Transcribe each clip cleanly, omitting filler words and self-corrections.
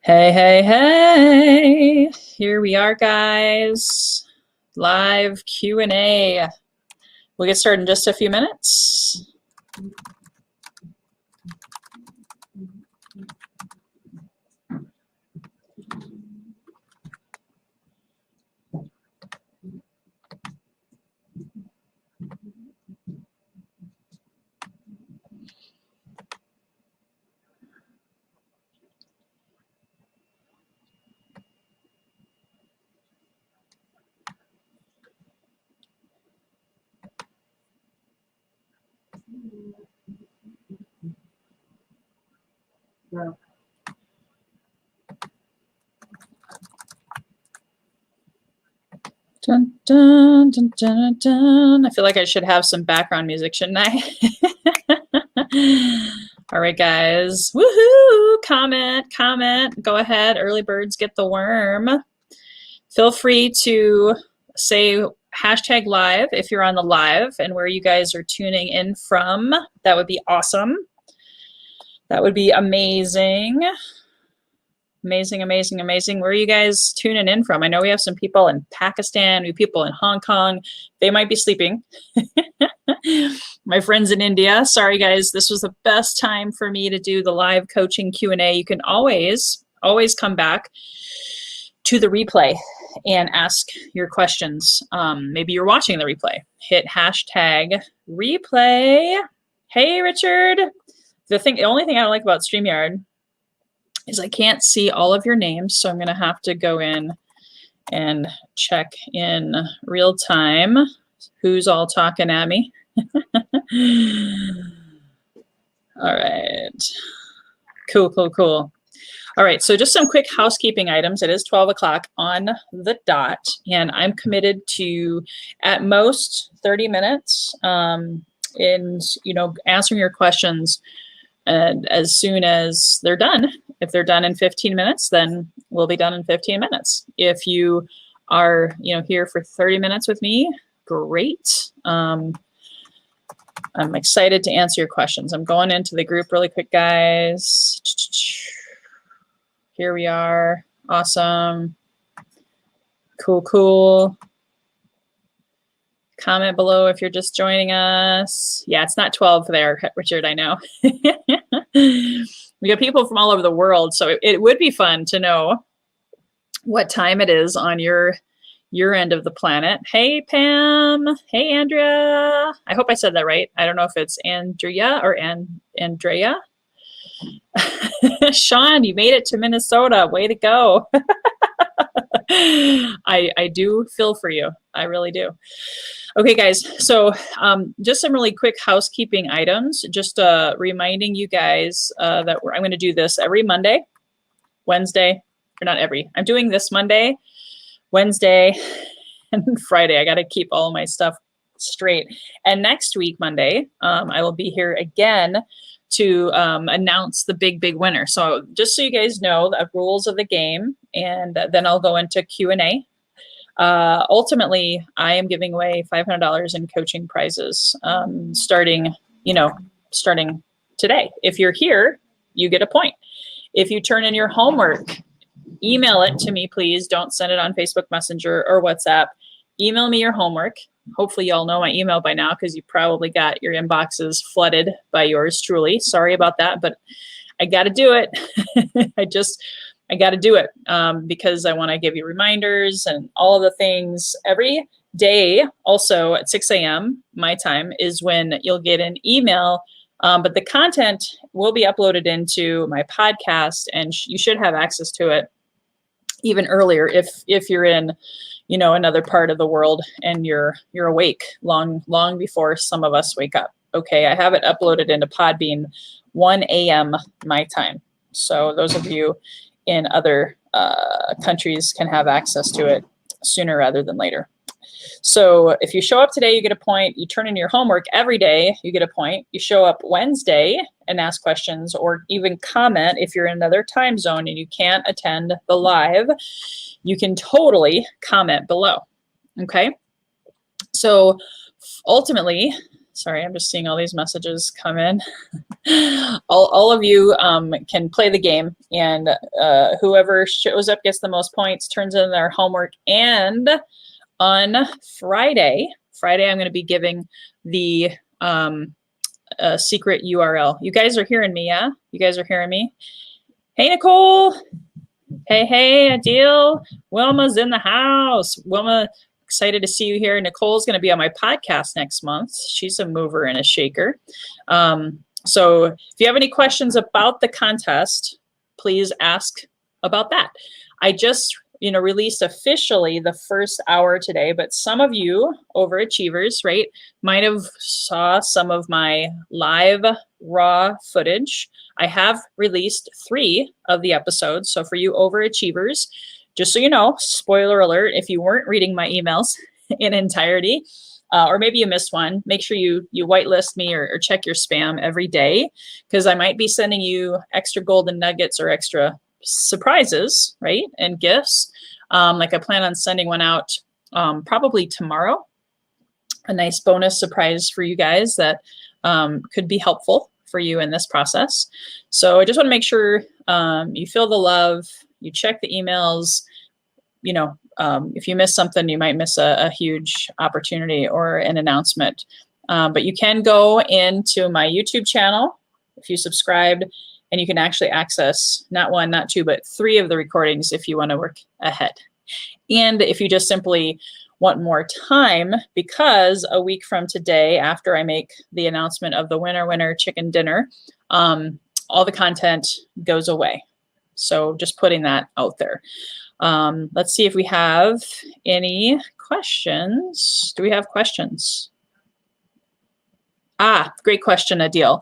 Hey, hey, hey. Here we are, guys. Live Q&A. We'll get started in just a few minutes. Dun, dun, dun, dun, dun. I feel like I should have some background music, shouldn't I? All right, guys. Woohoo! Comment. Go ahead. Early birds get the worm. Feel free to say hashtag live if you're on the live and where you guys are tuning in from. That would be awesome. That would be amazing. Amazing. Where are you guys tuning in from? I know we have some people in Pakistan, we have people in Hong Kong. They might be sleeping. My friends in India, sorry guys, this was the best time for me to do the live coaching Q&A. You can always come back to the replay and ask your questions. Maybe you're watching the replay. Hit hashtag replay. Hey, Richard. The only thing I don't like about StreamYard is I can't see all of your names, so I'm going to have to go in and check in real time who's all talking at me. All right. Cool. All right, so just some quick housekeeping items. It is 12 o'clock on the dot, and I'm committed to at most 30 minutes in answering your questions. And as soon as they're done, if they're done in 15 minutes, then we'll be done in 15 minutes. If you are, here for 30 minutes with me, great. I'm excited to answer your questions. I'm going into the group really quick, guys. Here we are. Awesome. Cool. Comment below if you're just joining us. Yeah, it's not 12 there, Richard, I know. We got people from all over the world, so it would be fun to know what time it is on your end of the planet. Hey, Pam. Hey, Andrea. I hope I said that right. I don't know if it's Andrea or Andrea. Sean, you made it to Minnesota. Way to go. I do feel for you. I really do. Okay, guys, so just some really quick housekeeping items. Just reminding you guys that I'm going to do this every Monday, Wednesday, or not every. I'm doing this Monday, Wednesday, and Friday. I got to keep all of my stuff straight. And next week, Monday, I will be here again to announce the big winner. So just so you guys know the rules of the game, and then I'll go into Q&A. Ultimately, I am giving away $500 in coaching prizes starting today. If you're here, you get a point. If you turn in your homework, email it to me, please. Don't send it on Facebook Messenger or WhatsApp. Email me your homework. Hopefully you all know my email by now because you probably got your inboxes flooded by yours truly. Sorry about that, but I got to do it. I got to do it because I want to give you reminders and all of the things every day. Also at 6 a.m. my time is when you'll get an email, but the content will be uploaded into my podcast, and you should have access to it even earlier if you're in another part of the world and you're awake long before some of us wake up. Okay, I have it uploaded into Podbean 1 a.m. my time. So those of you in other countries can have access to it sooner rather than later. So if you show up today, you get a point. You turn in your homework every day, you get a point. You show up Wednesday and ask questions or even comment if you're in another time zone and you can't attend the live, you can totally comment below. Okay. So ultimately, Sorry, I'm just seeing all these messages come in. all of you can play the game, and whoever shows up gets the most points, turns in their homework. And on Friday, I'm going to be giving the secret URL. You guys are hearing me, yeah? You guys are hearing me? Hey, Nicole. Hey, Adil. Wilma's in the house. Wilma, excited to see you here. Nicole's going to be on my podcast next month. She's a mover and a shaker. So if you have any questions about the contest, please ask about that. I just, released officially the first hour today, but some of you overachievers, right, might have saw some of my live raw footage. I have released 3 of the episodes. So for you overachievers, just so you know, spoiler alert, if you weren't reading my emails in entirety, or maybe you missed one, make sure you whitelist me or check your spam every day, because I might be sending you extra golden nuggets or extra surprises, right, and gifts. Like I plan on sending one out probably tomorrow, a nice bonus surprise for you guys that could be helpful for you in this process. So I just want to make sure you feel the love, you check the emails. If you miss something, you might miss a huge opportunity or an announcement. But you can go into my YouTube channel if you subscribed, and you can actually access not 1, not 2, but 3 of the recordings if you want to work ahead. And if you just simply want more time, because a week from today, after I make the announcement of the winner chicken dinner, all the content goes away. So just putting that out there. Let's see if we have any questions. Do we have questions? Great question, Adil.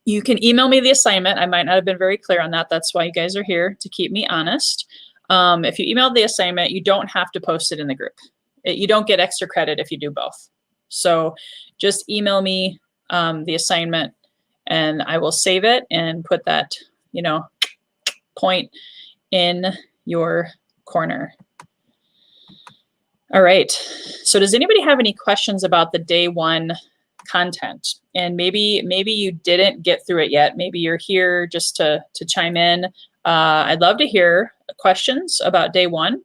You can email me the assignment. I might not have been very clear on that. That's why you guys are here, to keep me honest. If you email the assignment, you don't have to post it in the group. You don't get extra credit if you do both. So just email me the assignment, and I will save it and put that, point in your corner. All right. So does anybody have any questions about the day 1 content? And maybe you didn't get through it yet. Maybe you're here just to chime in. I'd love to hear questions about day 1.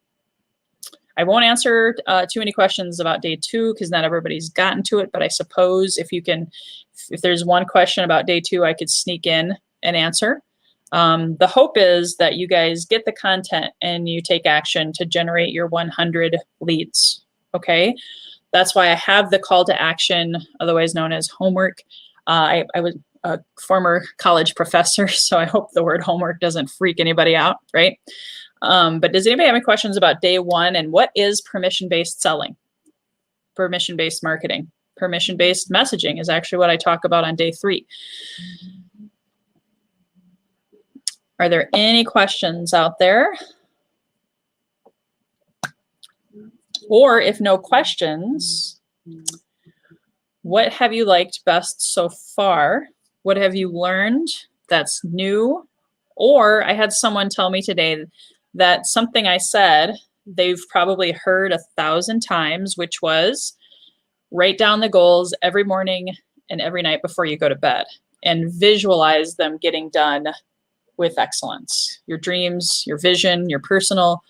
I won't answer too many questions about day 2 because not everybody's gotten to it. But I suppose if there's one question about day 2, I could sneak in and answer. The hope is that you guys get the content and you take action to generate your 100 leads. Okay. That's why I have the call to action, otherwise known as homework. I was a former college professor, so I hope the word homework doesn't freak anybody out, right? But does anybody have any questions about day 1 and what is permission-based selling? Permission-based marketing. Permission-based messaging is actually what I talk about on day 3. Are there any questions out there? Or if no questions, what have you liked best so far? What have you learned that's new? Or I had someone tell me today that something I said, they've probably heard 1,000 times, which was write down the goals every morning and every night before you go to bed and visualize them getting done with excellence. Your dreams, your vision, your personal,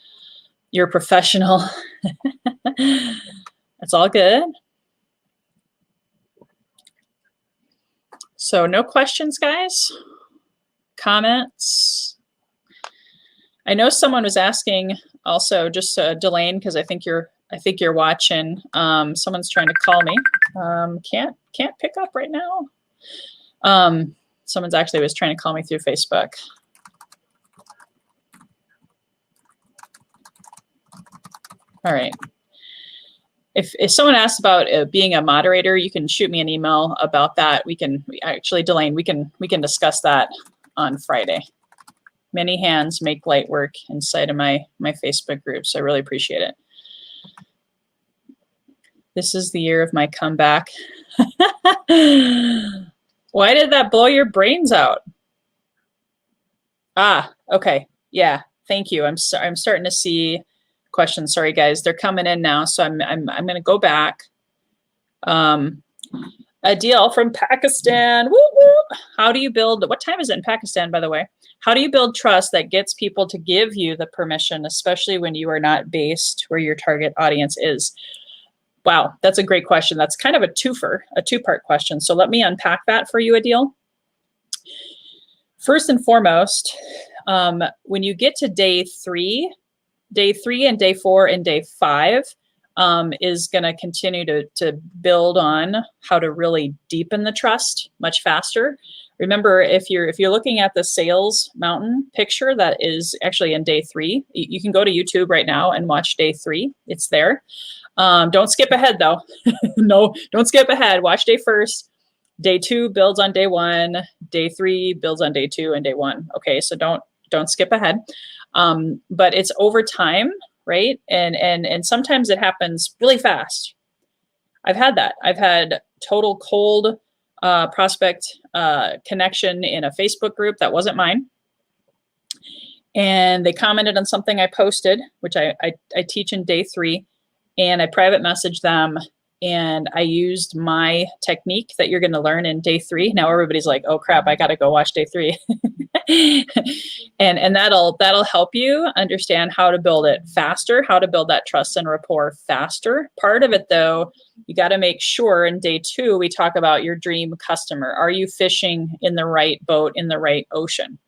your professional. That's all good. So no questions, guys? Comments? I know someone was asking also, just Delane, because I think you're watching. Someone's trying to call me. Can't pick up right now. Someone's actually was trying to call me through Facebook. All right. If someone asks about being a moderator, you can shoot me an email about that. Delane, we can discuss that on Friday. Many hands make light work inside of my Facebook group, so I really appreciate it. This is the year of my comeback. Why did that blow your brains out? Okay. Yeah. Thank you. I'm starting to see questions. Sorry, guys. They're coming in now. So I'm going to go back. Adil from Pakistan. Woo woo. How do you build, what time is it in Pakistan, by the way? How do you build trust that gets people to give you the permission, especially when you are not based where your target audience is? Wow, that's a great question. That's kind of a twofer, a two-part question. So let me unpack that for you, Adil. First and foremost, when you get to day three and day 4 and day 5 is going to continue to build on how to really deepen the trust much faster. Remember, if you're looking at the sales mountain picture that is actually in day 3, you can go to YouTube right now and watch day 3. It's there. Don't skip ahead though. No, don't skip ahead. Watch day 1st. Day 2 builds on day 1. Day 3 builds on day 2 and day 1. Okay, so don't skip ahead. But it's over time, right? And sometimes it happens really fast. I've had that. I've had total cold prospect connection in a Facebook group that wasn't mine. And they commented on something I posted, which I teach in day 3, and I private messaged them. And I used my technique that you're going to learn in day 3. Now everybody's like, "Oh crap, I got to go watch day 3." and that'll help you understand how to build it faster, how to build that trust and rapport faster. Part of it though, you got to make sure in day 2 we talk about your dream customer. Are you fishing in the right boat in the right ocean?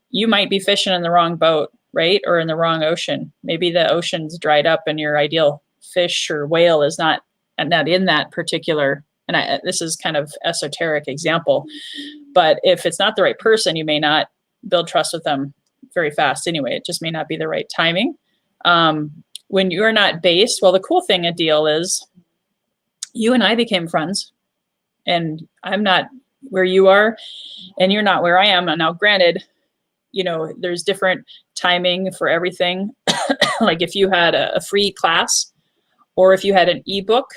You might be fishing in the wrong boat, right? Or in the wrong ocean. Maybe the ocean's dried up and your ideal fish or whale is not in that particular, and this is kind of esoteric example, but if it's not the right person, you may not build trust with them very fast anyway. It just may not be the right timing. When you're not based, well, the cool thing, Adil, is you and I became friends, and I'm not where you are, and you're not where I am. And now, granted, there's different timing for everything. Like if you had a free class, or if you had an ebook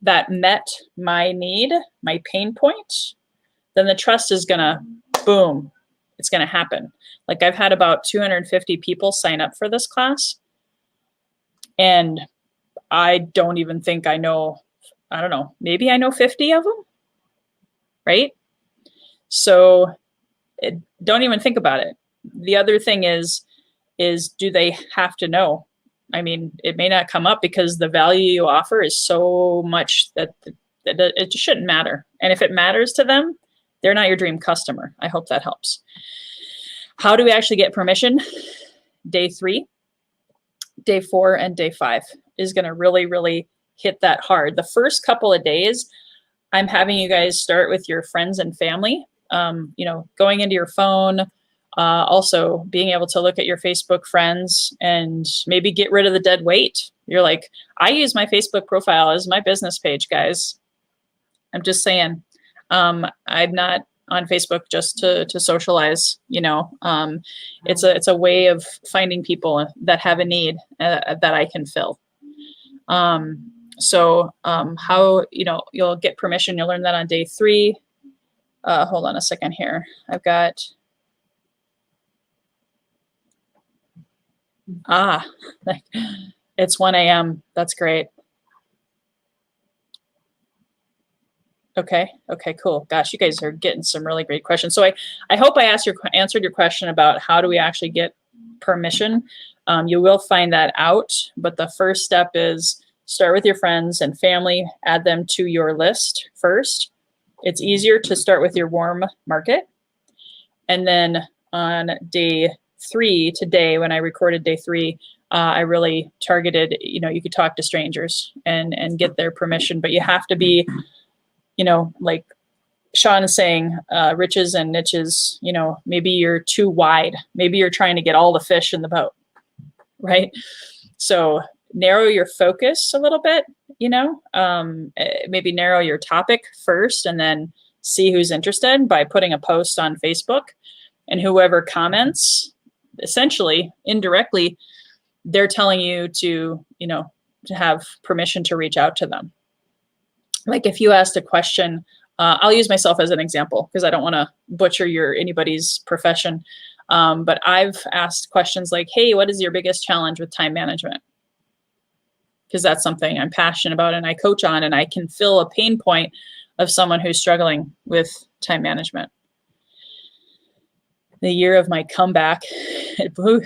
that met my need, my pain point, then the trust is gonna, boom, it's gonna happen. Like I've had about 250 people sign up for this class, and I don't even think I don't know, maybe I know 50 of them, right? So don't even think about it. The other thing is do they have to know? I mean, it may not come up because the value you offer is so much that it just shouldn't matter. And if it matters to them, they're not your dream customer. I hope that helps. How do we actually get permission? Day 3, day 4, and day 5 is going to really, really hit that hard. The first couple of days, I'm having you guys start with your friends and family, going into your phone, also being able to look at your Facebook friends and maybe get rid of the dead weight. You're like, I use my Facebook profile as my business page, guys. I'm just saying, I'm not on Facebook just to socialize, it's a way of finding people that have a need that I can fill. So how, you'll get permission, you'll learn that on day 3. Hold on a second here. I've got, it's 1 a.m. That's great. Okay, cool. Gosh, you guys are getting some really great questions. So I hope I answered your question about how do we actually get permission. You will find that out, but the first step is start with your friends and family, add them to your list first. It's easier to start with your warm market. And then on day 3 today, when I recorded day 3, I really targeted, you could talk to strangers and get their permission, but you have to be, like Sean is saying, riches and niches, maybe you're too wide. Maybe you're trying to get all the fish in the boat, right? So narrow your focus a little bit, maybe narrow your topic first and then see who's interested by putting a post on Facebook, and whoever comments, essentially, indirectly, they're telling you to have permission to reach out to them. Like if you asked a question, I'll use myself as an example because I don't want to butcher anybody's profession. But I've asked questions like, hey, what is your biggest challenge with time management? because that's something I'm passionate about and I coach on, and I can fill a pain point of someone who's struggling with time management. The year of my comeback, it blew.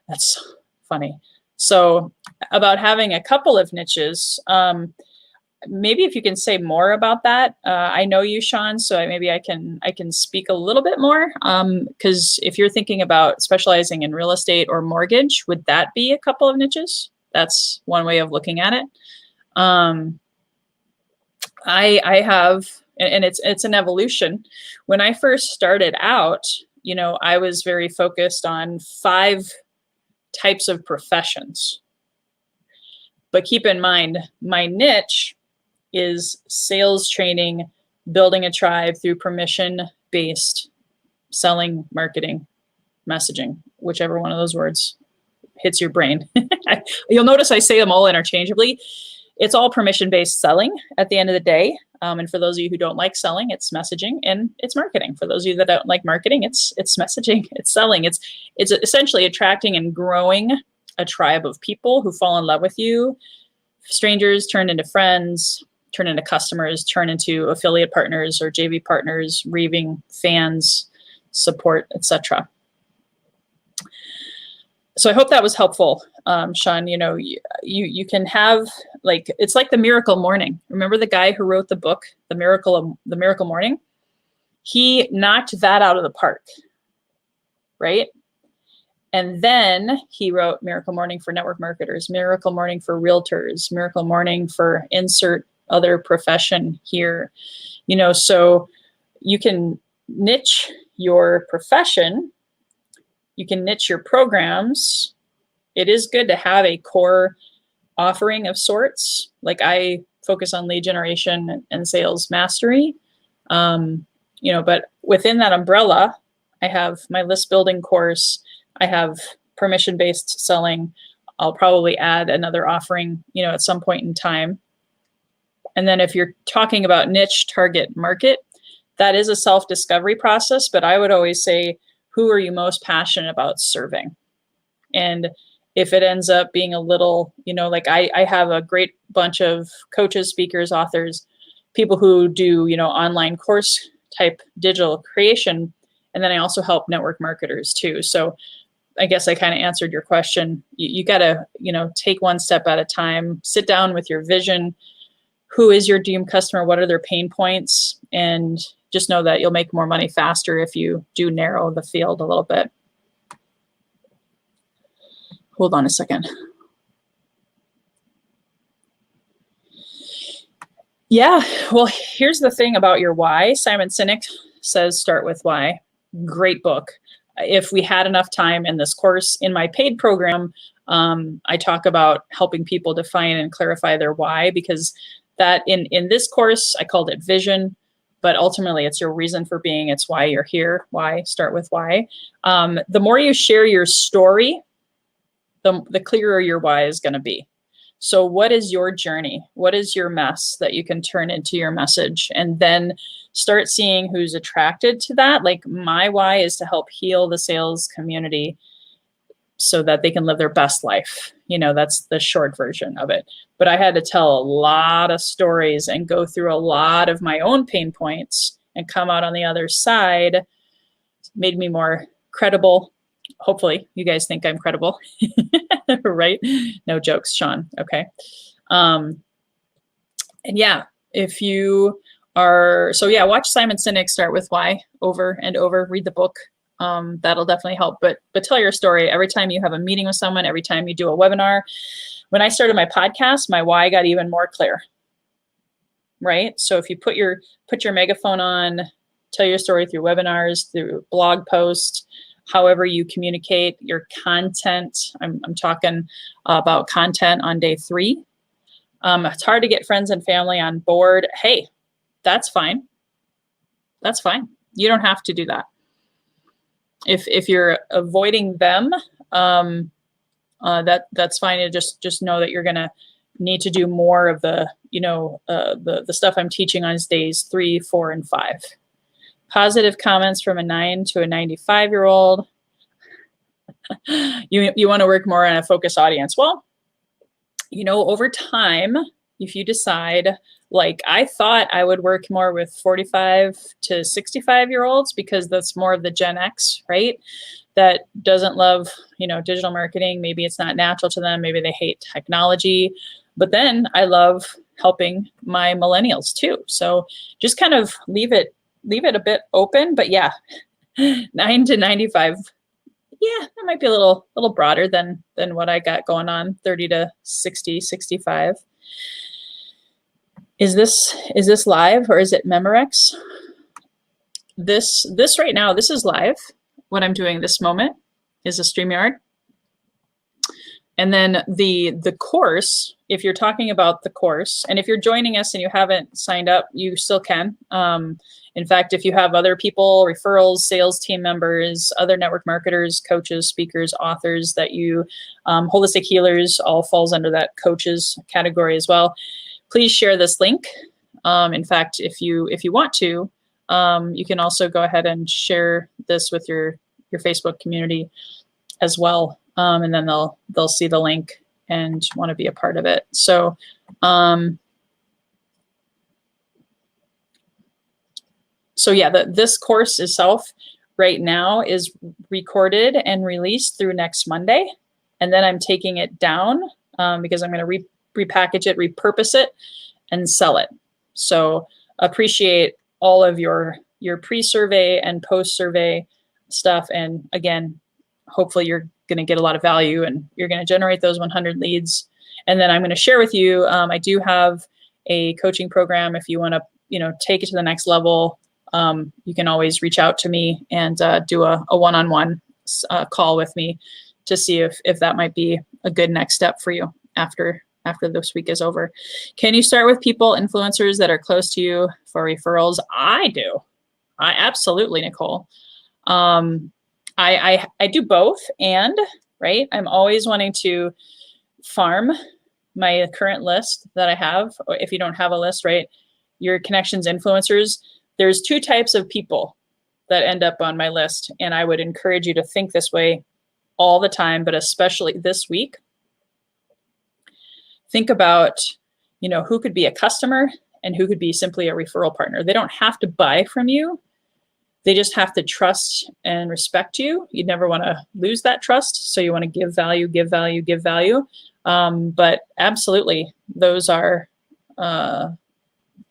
That's funny. So about having a couple of niches, maybe if you can say more about that. I know you, Sean, so maybe I can speak a little bit more. Because if you're thinking about specializing in real estate or mortgage, would that be a couple of niches? That's one way of looking at it. I have, and it's an evolution. When I first started out, I was very focused on 5 types of professions. But keep in mind, my niche is sales training, building a tribe through permission-based selling, marketing, messaging, whichever one of those words hits your brain. You'll notice I say them all interchangeably. It's all permission-based selling at the end of the day. And for those of you who don't like selling, it's messaging and it's marketing. For those of you that don't like marketing, it's messaging, it's selling. It's essentially attracting and growing a tribe of people who fall in love with you. Strangers turn into friends, turn into customers, turn into affiliate partners or JV partners, raving fans, support, etc. So I hope that was helpful, Sean. You can have, like, it's like the Miracle Morning. Remember the guy who wrote the book, The Miracle Morning? He knocked that out of the park, right? And then he wrote Miracle Morning for network marketers, Miracle Morning for realtors, Miracle Morning for insert other profession here. So you can niche your profession. You can niche your programs. It is good to have a core offering of sorts. Like I focus on lead generation and sales mastery. But within that umbrella, I have my list building course. I have permission-based selling. I'll probably add another offering, at some point in time. And then if you're talking about niche target market, that is a self-discovery process, but I would always say, who are you most passionate about serving? And if it ends up being a little, like I have a great bunch of coaches, speakers, authors, people who do, online course type digital creation. And then I also help network marketers too. So I guess I kind of answered your question. You got to, take one step at a time, sit down with your vision. Who is your dream customer? What are their pain points? And just know that you'll make more money faster if you do narrow the field a little bit. Hold on a second. Yeah, well, here's the thing about your why. Simon Sinek says, start with why. Great book. If we had enough time in this course, in my paid program, I talk about helping people define and clarify their why, because that in this course, I called it vision, but ultimately it's your reason for being. It's why you're here. Why? Start with why. The more you share your story, the clearer your why is going to be. So what is your journey? What is your mess that you can turn into your message? And then start seeing who's attracted to that. Like my why is to help heal the sales community so that they can live their best life. That's the short version of it. But I had to tell a lot of stories and go through a lot of my own pain points and come out on the other side. Made me more credible. Hopefully you guys think I'm credible, right? No jokes, Sean. Okay. And yeah, if you are, watch Simon Sinek, Start with Why over and over, read the book. That'll definitely help, but tell your story every time you have a meeting with someone, every time you do a webinar. When I started my podcast, my why got even more clear, right? So if you put your megaphone on, tell your story through webinars, through blog posts, however you communicate your content. I'm talking about content on day 3. It's hard to get friends and family on board. Hey, that's fine. That's fine. You don't have to do that. If you're avoiding them, that's fine. You just know that you're gonna need to do more of the the stuff I'm teaching on days 3, 4, and 5. Positive comments from a 9 to a 95-year-old. You want to work more on a focus audience. Well, you know, over time, if you decide, like I thought I would work more with 45 to 65-year-olds because that's more of the Gen X, right? That doesn't love, you know, digital marketing. Maybe it's not natural to them. Maybe they hate technology. But then I love helping my millennials too. So just kind of leave it a bit open. But yeah, 9 to 95. Yeah, that might be a little broader than what I got going on. 30 to 60, 65. Is this live or is it Memorex? This right now, this is live. What I'm doing this moment is a StreamYard. And then the course, if you're talking about the course, and if you're joining us and you haven't signed up, you still can. In fact, if you have other people, referrals, sales team members, other network marketers, coaches, speakers, authors that you, holistic healers, all falls under that coaches category as well. Please share this link. In fact, if you want to, you can also go ahead and share this with your Facebook community as well. And then they'll see the link and want to be a part of it. So, so yeah, this course itself right now is recorded and released through next Monday. And then I'm taking it down because I'm going to repackage it, repurpose it, and sell it. So appreciate all of your pre-survey and post-survey stuff. And again, hopefully you're going to get a lot of value and you're going to generate those 100 leads. And then I'm going to share with you, I do have a coaching program. If you want to, you know, take it to the next level, you can always reach out to me and do a one-on-one call with me to see if that might be a good next step for you after this week is over. Can you start with people, influencers that are close to you for referrals? I do. I absolutely, Nicole. I do both, and right, I'm always wanting to farm my current list that I have. Or if you don't have a list, right, your connections influencers, there's two types of people that end up on my list. And I would encourage you to think this way all the time, but especially this week. Think about, you know, who could be a customer and who could be simply a referral partner. They don't have to buy from you. They just have to trust and respect you. You'd never want to lose that trust. So you want to give value, give value, give value. But absolutely, those are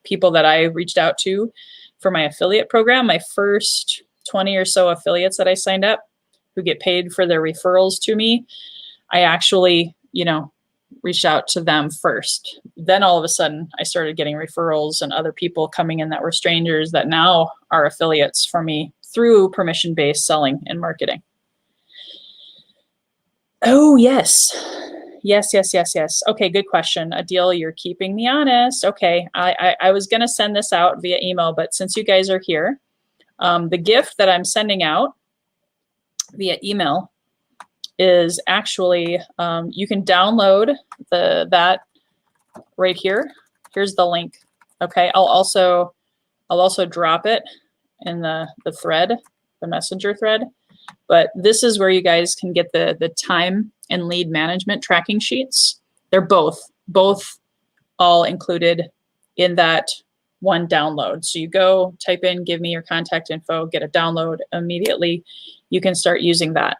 people that I reached out to for my affiliate program. My first 20 or so affiliates that I signed up who get paid for their referrals to me, I actually, you know, reached out to them first. Then all of a sudden I started getting referrals and other people coming in that were strangers that now are affiliates for me through permission-based selling and marketing. Oh, yes. Yes. Okay, good question. Adil, you're keeping me honest. Okay, I was going to send this out via email, but since you guys are here, the gift that I'm sending out via email is actually, you can download that right here. Here's the link. Okay, I'll also drop it in the thread, the messenger thread. But this is where you guys can get the time and lead management tracking sheets. They're both all included in that one download. So you go type in, give me your contact info, get a download immediately. You can start using that.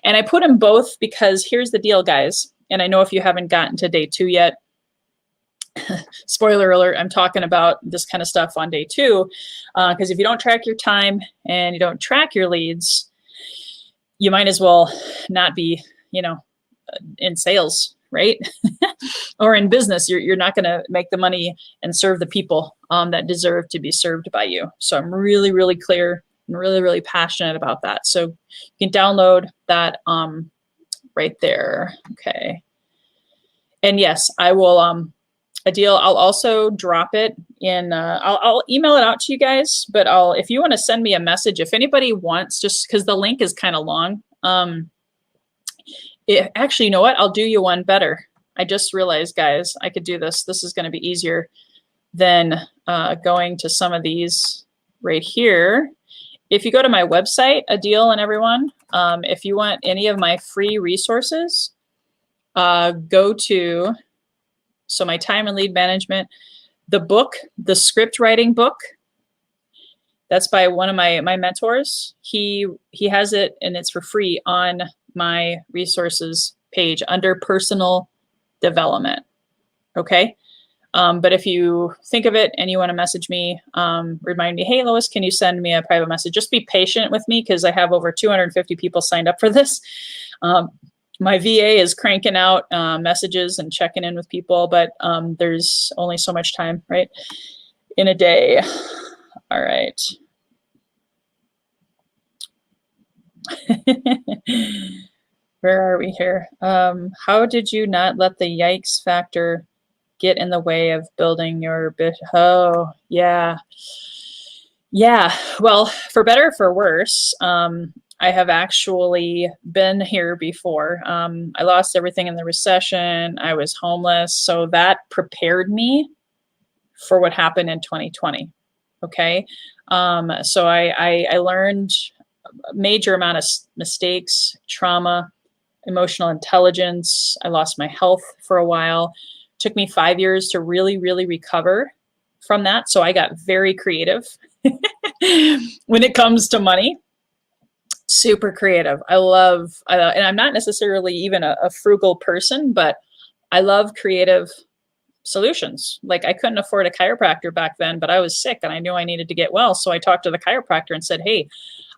And I put them both because here's the deal, guys. And I know if you haven't gotten to day 2 yet, spoiler alert, I'm talking about this kind of stuff on day 2. Because if you don't track your time and you don't track your leads, you might as well not be, you know, in sales, right? Or in business. You're not going to make the money and serve the people that deserve to be served by you. So I'm really, really clear and really, really passionate about that. So you can download that right there. Okay. And yes, I will, Adil, I'll also drop it in, I'll email it out to you guys, but if you want to send me a message, if anybody wants, just because the link is kind of long, actually, you know what? I'll do you one better. I just realized, guys, I could do this. This is going to be easier than going to some of these right here. If you go to my website, Adil and everyone, if you want any of my free resources, go to So my time and lead management, the book, the script writing book, that's by one of my mentors. He has it, and it's for free on my resources page under personal development. Okay. But if you think of it and you want to message me, remind me, hey, Lois, can you send me a private message? Just be patient with me because I have over 250 people signed up for this. My VA is cranking out messages and checking in with people, but there's only so much time, right, in a day. All right. Where are we here? How did you not let the yikes factor get in the way of building your bit? Oh, yeah. Yeah. Well, for better or for worse, I have actually been here before. I lost everything in the recession. I was homeless. So that prepared me for what happened in 2020. Okay. So I learned a major amount of mistakes, trauma, emotional intelligence. I lost my health for a while. It took me 5 years to really, really recover from that. So I got very creative when it comes to money. Super creative. And I'm not necessarily even a frugal person, but I love creative solutions. Like I couldn't afford a chiropractor back then, but I was sick and I knew I needed to get well. So I talked to the chiropractor and said, hey,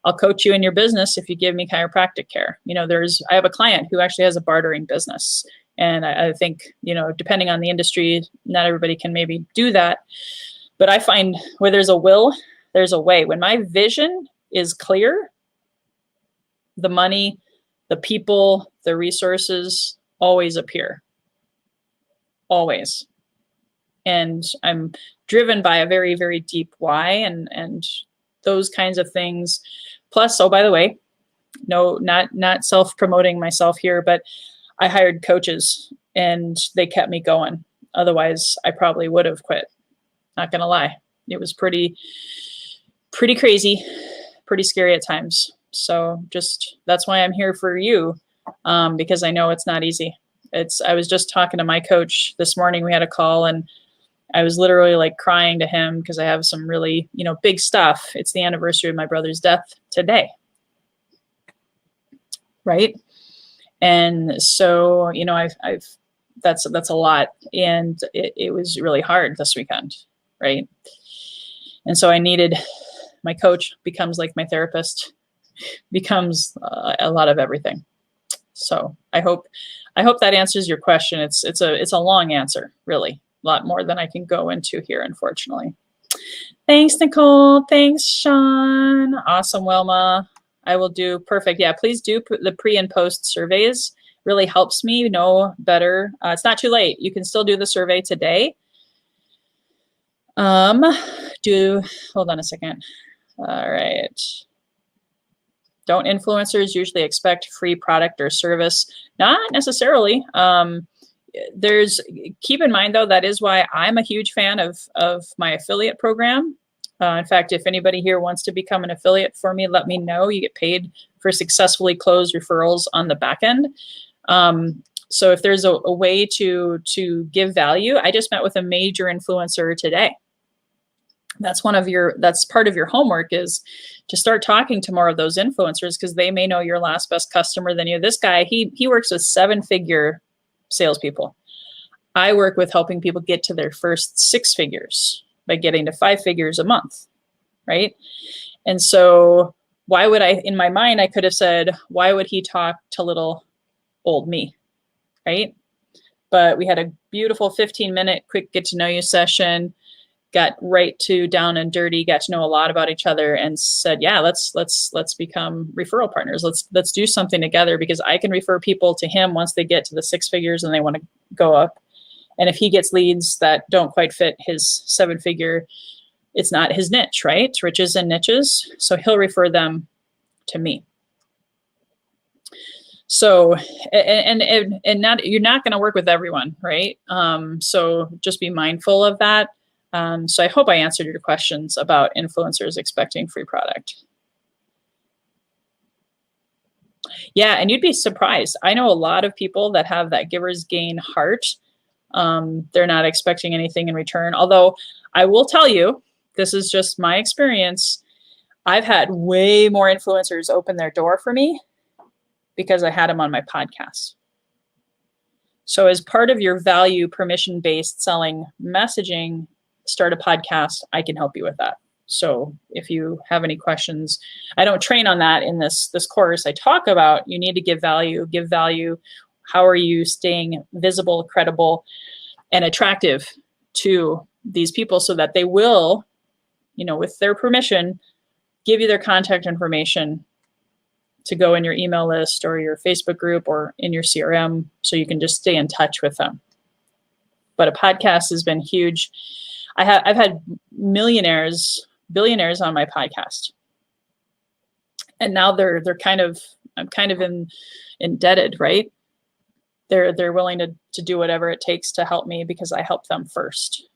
I'll coach you in your business if you give me chiropractic care. I have a client who actually has a bartering business. And I think, depending on the industry, not everybody can maybe do that. But I find where there's a will, there's a way. When my vision is clear, the money, the people, the resources always appear. Always. And I'm driven by a very, very deep why and those kinds of things. Plus, oh, by the way, no, not self-promoting myself here, but I hired coaches and they kept me going. Otherwise, I probably would have quit. Not gonna lie. It was pretty crazy, pretty scary at times. So that's why I'm here for you, because I know it's not easy. I was just talking to my coach this morning. We had a call and I was literally like crying to him because I have some really, big stuff. It's the anniversary of my brother's death today. Right. And so, that's a lot. And it was really hard this weekend. Right. And so my coach becomes like my therapist, becomes a lot of everything. So I hope that answers your question. It's a long answer, really. A lot more than I can go into here, unfortunately. Thanks, Nicole. Thanks, Sean. Awesome, Wilma. I will do perfect. Yeah, please do the pre and post surveys. Really helps me know better. It's not too late. You can still do the survey today. Hold on a second. All right. Don't influencers usually expect free product or service? Not necessarily. Keep in mind though, that is why I'm a huge fan of my affiliate program. In fact, if anybody here wants to become an affiliate for me, let me know. You get paid for successfully closed referrals on the back end. So if there's a way to give value, I just met with a major influencer today. That's part of your homework is to start talking to more of those influencers because they may know your last best customer than you. This guy, he works with 7-figure salespeople. I work with helping people get to their first 6 figures by getting to 5 figures a month, right? And so why would I, in my mind, I could have said, why would he talk to little old me, right? But we had a beautiful 15-minute quick get to know you session, got right to down and dirty, got to know a lot about each other and said, yeah, let's become referral partners. Let's do something together because I can refer people to him once they get to the 6 figures and they want to go up. And if he gets leads that don't quite fit his 7-figure, it's not his niche, right? Riches and niches. So he'll refer them to me. So, and not, you're not going to work with everyone, right? So just be mindful of that. So I hope I answered your questions about influencers expecting free product. Yeah, and you'd be surprised. I know a lot of people that have that giver's gain heart. They're not expecting anything in return. Although I will tell you, this is just my experience. I've had way more influencers open their door for me because I had them on my podcast. So as part of your value permission-based selling messaging, start a podcast. I can help you with that. So if you have any questions, I don't train on that in this course. I talk about you need to give value. How are you staying visible, credible, and attractive to these people so that they will, with their permission, give you their contact information to go in your email list or your Facebook group or in your CRM so you can just stay in touch with them. But a podcast has been huge. I've had millionaires, billionaires on my podcast. And now I'm kind of indebted, right? They're willing to do whatever it takes to help me because I help them first.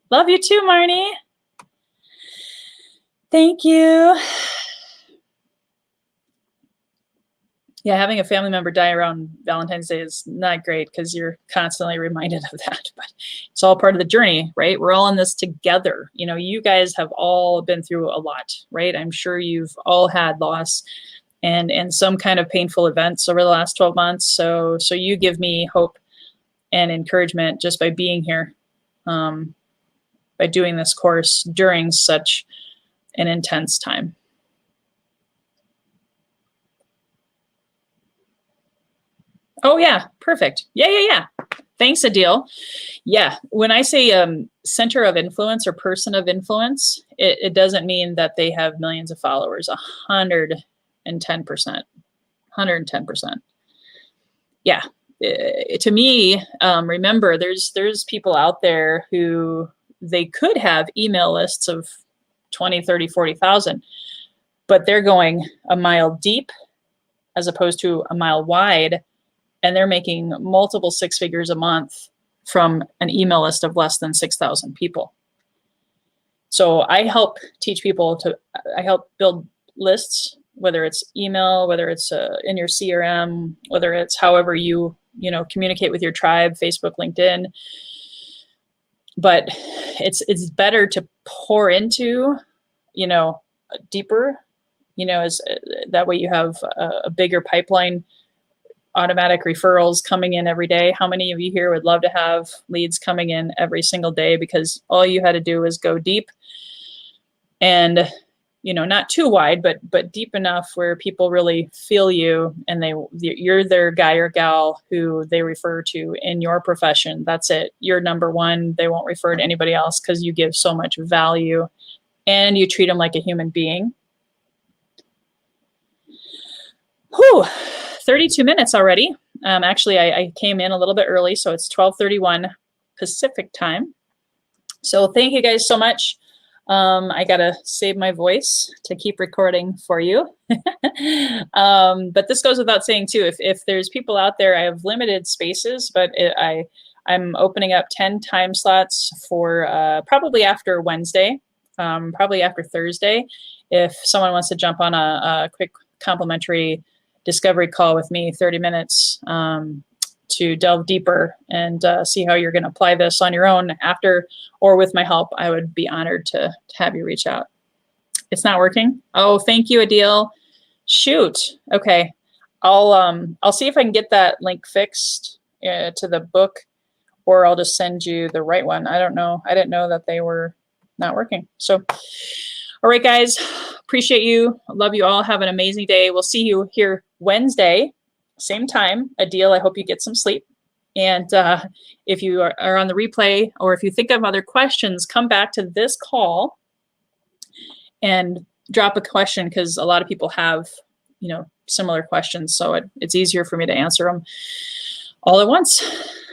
Love you too, Marnie. Thank you. Yeah, having a family member die around Valentine's Day is not great because you're constantly reminded of that. But it's all part of the journey, right? We're all in this together. You guys have all been through a lot, right? I'm sure you've all had loss and some kind of painful events over the last 12 months. So you give me hope and encouragement just by being here, by doing this course during such an intense time. Oh yeah, perfect. Yeah. Thanks, Adil. Yeah, when I say center of influence or person of influence, it doesn't mean that they have millions of followers. 110%. 110%. Yeah. To me, remember, there's people out there who they could have email lists of 20, 30, 40,000, but they're going a mile deep as opposed to a mile wide. And they're making multiple six figures a month from an email list of less than 6,000 people. So I help teach people I help build lists, whether it's email, whether it's in your CRM, whether it's however you communicate with your tribe, Facebook, LinkedIn. But it's better to pour into, deeper, as that way you have a bigger pipeline. Automatic referrals coming in every day. How many of you here would love to have leads coming in every single day because all you had to do was go deep and, not too wide, but deep enough where people really feel you and you're their guy or gal who they refer to in your profession. That's it. You're number one. They won't refer to anybody else because you give so much value and you treat them like a human being. Whew. 32 minutes already. Actually, I came in a little bit early, so it's 12:31 Pacific time. So thank you guys so much. I got to save my voice to keep recording for you. But this goes without saying too, if there's people out there, I have limited spaces, but I'm opening up 10 time slots for probably after Wednesday, probably after Thursday. If someone wants to jump on a quick complimentary discovery call with me, 30 minutes to delve deeper and see how you're going to apply this on your own after or with my help, I would be honored to have you reach out. It's not working. Oh, thank you, Adil. Shoot. Okay. I'll see if I can get that link fixed to the book, or I'll just send you the right one. I don't know. I didn't know that they were not working. So, all right, guys, appreciate you. Love you all. Have an amazing day. We'll see you here Wednesday, same time. Adil, I hope you get some sleep. And if you are on the replay, or if you think of other questions, come back to this call and drop a question, because a lot of people have, similar questions. So it's easier for me to answer them all at once.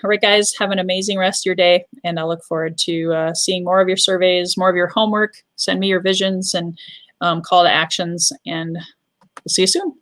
All right, guys, have an amazing rest of your day. And I look forward to seeing more of your surveys, more of your homework. Send me your visions and call to actions, and we'll see you soon.